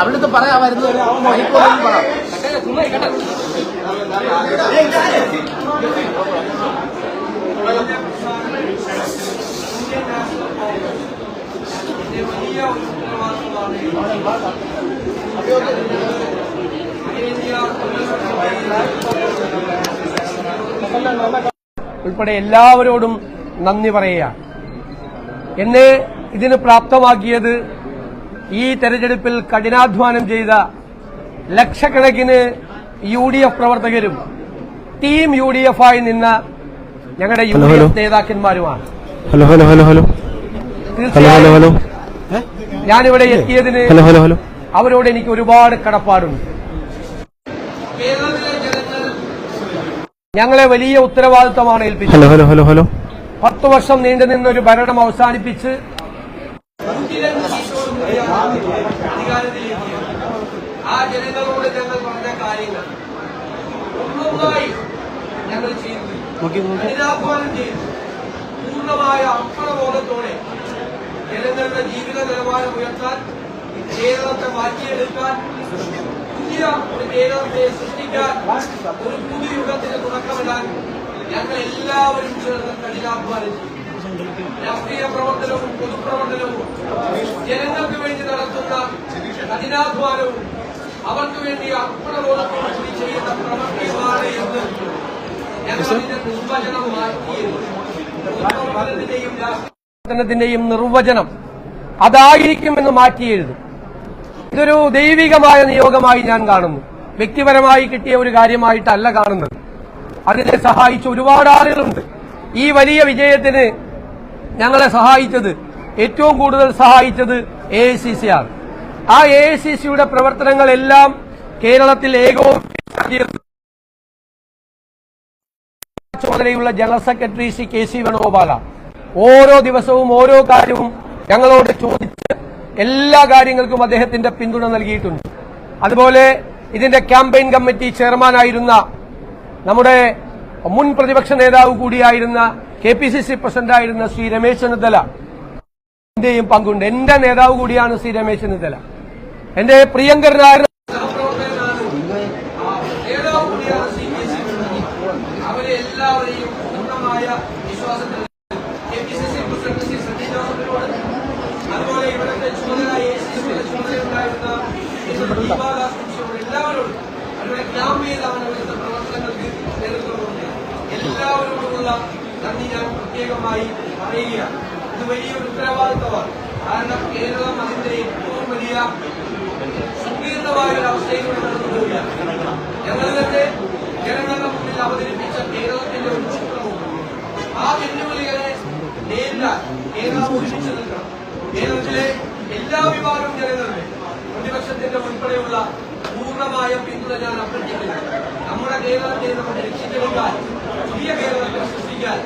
അവിടുത്തെ പറയാമായിരുന്നു. ഉൾപ്പെടെ എല്ലാവരോടും നന്ദി പറയുക. എന്നെ ഇതിന് പ്രാപ്തമാക്കിയത് ഈ തെരഞ്ഞെടുപ്പിൽ കഠിനാധ്വാനം ചെയ്ത ലക്ഷക്കണക്കിന് UDF പ്രവർത്തകരും ടീം UDF ആയി നിന്ന ഞങ്ങളുടെ UDF നേതാക്കന്മാരുമാണ്. തീർച്ചയായും ഞാനിവിടെ എത്തിയതിന് അവരോട് എനിക്ക് ഒരുപാട് കടപ്പാടുണ്ട്. ഞങ്ങളെ വലിയ ഉത്തരവാദിത്തമാണ് ഏൽപ്പിച്ചത്. 10 വർഷം നീണ്ടുനിന്ന ഒരു ഭരണം അവസാനിപ്പിച്ച് ആ ജനങ്ങളോട് ഞങ്ങൾ പറഞ്ഞ കാര്യങ്ങൾ ഒന്നൊന്നായി ഞങ്ങൾ ചെയ്തു, കഠിനാധ്വാനം ചെയ്തു, പൂർണ്ണമായ അർപ്പണബോധത്തോടെ ജനങ്ങളുടെ ജീവിത നിലവാരം ഉയർത്താൻ, കേരളത്തെ മാറ്റിയെടുക്കാൻ, പുതിയ ഒരു കേരളത്തെ സൃഷ്ടിക്കാൻ, ഒരു പുതുയുഗത്തിന് തുടക്കമിടാൻ ഞങ്ങൾ എല്ലാവരും ചേർന്ന് കഠിനാധ്വാനം ചെയ്തു. രാഷ്ട്രീയ പ്രവർത്തനവും പൊതുപ്രവർത്തനവും ജനങ്ങൾക്ക് വേണ്ടി നടത്തുന്ന കഠിനാധ്വാനവും അവർക്ക് വേണ്ടി അർപ്പണബോധത്തോടു കൂടി ചെയ്യുന്ന പ്രവൃത്തിയുമാണ് എന്ന് ഞങ്ങളതിന്റെ നിർവചനം മാറ്റിയെഴുതും. രാഷ്ട്രീയത്തിന്റെയും നിർവചനം അതായിരിക്കുമെന്ന് മാറ്റിയെഴുതും. ഇതൊരു ദൈവികമായ നിയോഗമായി ഞാൻ കാണുന്നു. വ്യക്തിപരമായി കിട്ടിയ ഒരു കാര്യമായിട്ടല്ല കാണുന്നത്. അതിനെ സഹായിച്ച ഒരുപാട് ആളുകളുണ്ട്. ഈ വലിയ വിജയത്തിന് ഞങ്ങളെ സഹായിച്ചത്, ഏറ്റവും കൂടുതൽ സഹായിച്ചത് AICC ആണ്. ആ AICCയുടെ പ്രവർത്തനങ്ങളെല്ലാം കേരളത്തിൽ ചുമതലയുള്ള general secretary Shri KC Venugopala ഓരോ ദിവസവും ഓരോ കാര്യവും ഞങ്ങളോട് ചോദിച്ച് എല്ലാ കാര്യങ്ങൾക്കും അദ്ദേഹത്തിന്റെ പിന്തുണ നൽകിയിട്ടുണ്ട്. അതുപോലെ ഇതിന്റെ ക്യാമ്പയിൻ കമ്മിറ്റി ചെയർമാനായിരുന്ന നമ്മുടെ മുൻ പ്രതിപക്ഷ നേതാവ് കൂടിയായിരുന്ന KPCC പ്രസിഡന്റായിരുന്ന ശ്രീ രമേശ് ചെന്നിത്തലന്റെയും പങ്കുണ്ട്. എന്റെ നേതാവ് കൂടിയാണ് ശ്രീ രമേശ് ചെന്നിത്തല. എന്റെ പ്രിയങ്കരനായ അവരെ എല്ലാവരെയും പൂർണ്ണമായ വിശ്വാസത്തിൽ KPCC പ്രസിഡന്റ് ശ്രീ സജി ജോസഫിനോട്, അതുപോലെ ഇവിടുത്തെ ചുമതലയുണ്ടായിരുന്ന എല്ലാവരോടും, അവരുടെ ക്യാമ്പയിൻ അവരുടെ പ്രവർത്തനങ്ങൾക്ക് നേതൃത്വം കൊടുക്കുക എല്ലാവരോടുമുള്ള നന്ദി ഞാൻ പ്രത്യേകമായി പറയുകയാണ്. ഇത് വലിയൊരു ഉത്തരവാദിത്തമാണ്. കാരണം കേരളം അതിന്റെ ഏറ്റവും വലിയ സങ്കീർണമായ ഒരു അവസ്ഥയിലൂടെ കടന്നു പോവുകയാണ്. ഞങ്ങൾ തന്നെ ജനങ്ങളുടെ മുന്നിൽ അവതരിപ്പിച്ച കേരളത്തിന്റെ ഒരു ചിത്രവും ആ വെല്ലുവിളികളെ നേരിടാൻ കേരളം ഒരുമിച്ച് നിൽക്കണം. കേരളത്തിലെ എല്ലാ വിഭാഗം ജനങ്ങളുടെ, പ്രതിപക്ഷത്തിന്റെ ഉൾപ്പെടെയുള്ള പൂർണ്ണമായ പിന്തുണ ഞാൻ അഭ്യർത്ഥിക്കുന്നു. നമ്മുടെ കേരളത്തെ നമുക്ക് രക്ഷിച്ചെടുക്കാൻ, പുതിയ കേരളത്തെ സൃഷ്ടിക്കാൻ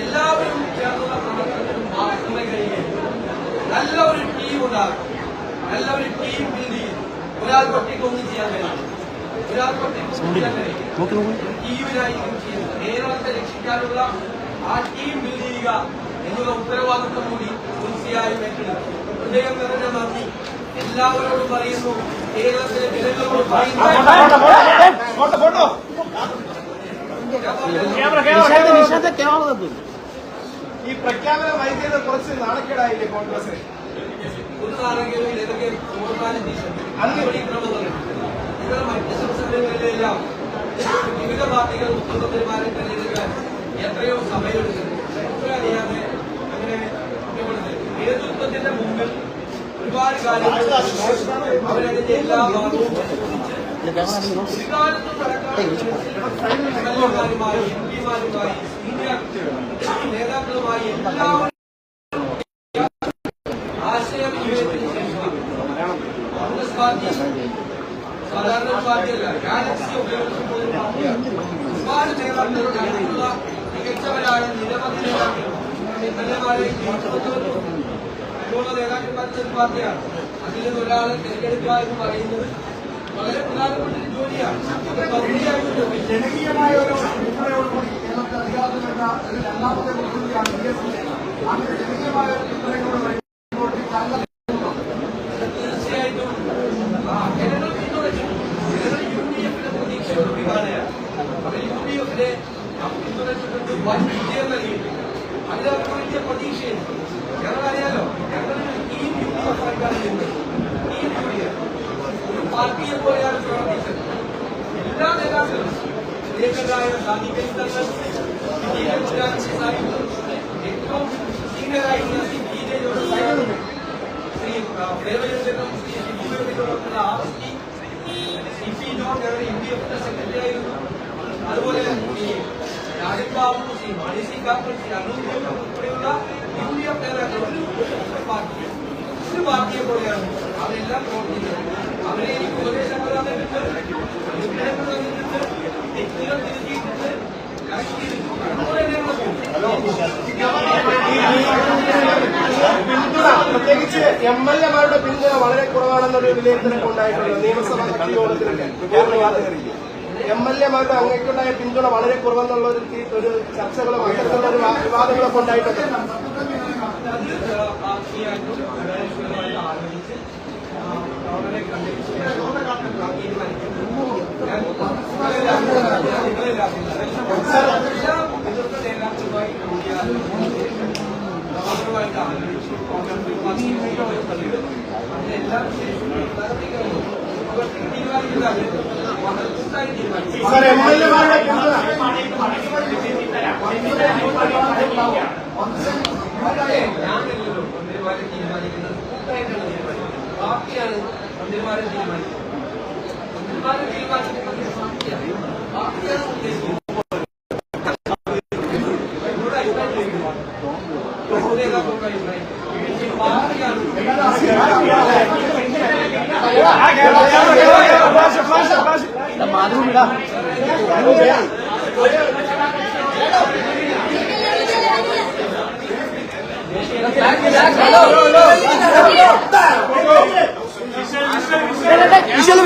എല്ലാവരും ചേർന്നുള്ള പ്രവർത്തനത്തിനും മാത്രമേ കഴിയുകയുള്ളൂ. നല്ല ഒരു ടീം ഉണ്ടാകും, നല്ല ഒരു ടീം ബിൽഡ് ചെയ്യും. ഒരാൾക്ക് ഒറ്റയ്ക്കൊന്നും ചെയ്യാൻ കഴിയും, ഒരാൾക്ക് ഒറ്റയ്ക്കൊന്നും ചെയ്യാൻ കഴിയും. ടീമിനായിരിക്കും ചെയ്യുന്നത്. കേരളത്തെ രക്ഷിക്കാനുള്ള ആ ടീം ബിൽഡ് ചെയ്യുക എന്നുള്ള ഉത്തരവാദിത്വം കൂടി തീർച്ചയായും ഏറ്റെടുക്കും. ഹൃദയം നിറഞ്ഞ നന്ദി എല്ലാവരോടും പറയുന്നു. കേരളത്തിലെ ജനങ്ങളോട് പറയുന്നു. ഈ പ്രഖ്യാപനം വൈകിയത് കുറച്ച് നാണക്കേടായില്ലേ കോൺഗ്രസ്? ഒരു നാണക്കേടും ഇതൊക്കെ ഇവർ മറ്റ് സംസ്ഥാനങ്ങളിലെല്ലാം വിവിധ പാർട്ടികൾ മുഖ്യമന്ത്രിമാരെ തെരഞ്ഞെടുക്കാൻ എത്രയോ സമയമെടുക്കുന്നു. അറിയാതെ അങ്ങനെ നേതൃത്വത്തിന്റെ മുമ്പിൽ ഒരുപാട് കാര്യങ്ങൾ അവരതിന്റെ എല്ലാ ഭാഗവും ഒരുകാലത്തും നടക്കാറുമാരുമായി MP-മാരുമായി സീനിയർ നേതാക്കളുമായി എല്ലാവരും ആശയവിനിമയത്തിന് ശേഷം കോൺഗ്രസ് പാർട്ടി സാധാരണ പാർട്ടിയല്ല, ഗാലക്സി ഉപയോഗിക്കുമ്പോൾ ഒരു പാർട്ടിയാണ്. ഒരുപാട് നേതാക്കളുടെ അടുത്തുള്ള മികച്ചവരായ നിരവധി നേതാക്കൾ എംഎൽഎമാരെ നേതാക്കന്മാരുടെ ഒരു പാർട്ടിയാണ്. അതിൽ നിന്ന് ഒരാളെ തിരഞ്ഞെടുക്കുക എന്ന് പറയുന്നത് വളരെ പ്രധാനപ്പെട്ട ഒരു ജോലിയാണ്. ജനകീയമായ ഒരു പിന്തുണയോടുകൂടി കേരളത്തിൽ അധികാരത്തിൽ വരുന്ന ഒരു രണ്ടാമത്തെ മുഖ്യമന്ത്രിയാണ് BJP. അങ്ങനെ ജനകീയമായ ഒരു പിന്തുണയോടുകൂടി LDF സർക്കാർ നിന്നത്. ഈ UDF ഒരു പാർട്ടിയെ പോലെയാണ് പ്രവർത്തിച്ചത്. എല്ലാ നേതാക്കളും പ്രിയങ്കരായ സാദിഖലി തങ്ങൾ, ഏറ്റവും സീനിയറായിട്ടുള്ള ശ്രീ PJ ജോസഫ്, ശ്രീ പ്രേമചന്ദ്രനും ശ്രീ ശിബുവിനോടൊപ്പമുള്ള CP ജോൺ UDF സെക്രട്ടറി ആയിരുന്നു. അതുപോലെ ശ്രീ രാജൻ ബാബു, ശ്രീ മാണി സി കാപ്പൻ, ശ്രീ അനൂപ് ഉൾപ്പെടെയുള്ള UDF നേതാക്കളുണ്ട്. ഒരു പാർട്ടിയെ പോലെയാണ് അവരെല്ലാം പ്രവർത്തിക്കുന്നത്. അവരെ എനിക്ക് ഉപദേശങ്ങൾ തന്നിട്ടുണ്ട്, അനുഗ്രഹങ്ങൾ തന്നിട്ടുണ്ട്, തെറ്റുകൾ തിരുത്തിയിട്ടുണ്ട്, കറക്റ്റ് ചെയ്തിട്ടുണ്ട്. അതുപോലെ തന്നെയുള്ള പിന്തുണ, പ്രത്യേകിച്ച് MLA-മാരുടെ പിന്തുണ വളരെ കുറവാണെന്നൊരു വിലയിരുത്തലൊക്കെ ഉണ്ടായിട്ടുണ്ട്. നിയമസഭാ യോഗത്തിലൊക്കെ MLA-മാരുടെ അങ്ങേക്കുണ്ടായ പിന്തുണ വളരെ കുറവെന്നുള്ള ഒരു ചർച്ചകളും അത്തരത്തിലുള്ള ഒരു വിവാദങ്ങളൊക്കെ ഉണ്ടായിട്ടുണ്ട്. ആലോചിച്ച് അവരെ കണ്ടിട്ട് സാർ, MLA-മാരുടെ പിന്തുണ ഞാനല്ലല്ലോ മന്ത്രിമാരെ തീരുമാനിക്കുന്നത്, കൂട്ടായിട്ടാണ് തീരുമാനിക്കുന്നത്. പാർട്ടിയാണ് മന്ത്രിമാരെ തീരുമാനിക്കുന്നത്. മന്ത്രിമാരെ തീരുമാനിക്കുന്നത് പാർട്ടിയാണ്. പാർട്ടിയാണ് ഉദ്ദേശിക്കുന്നത്. വിഷയം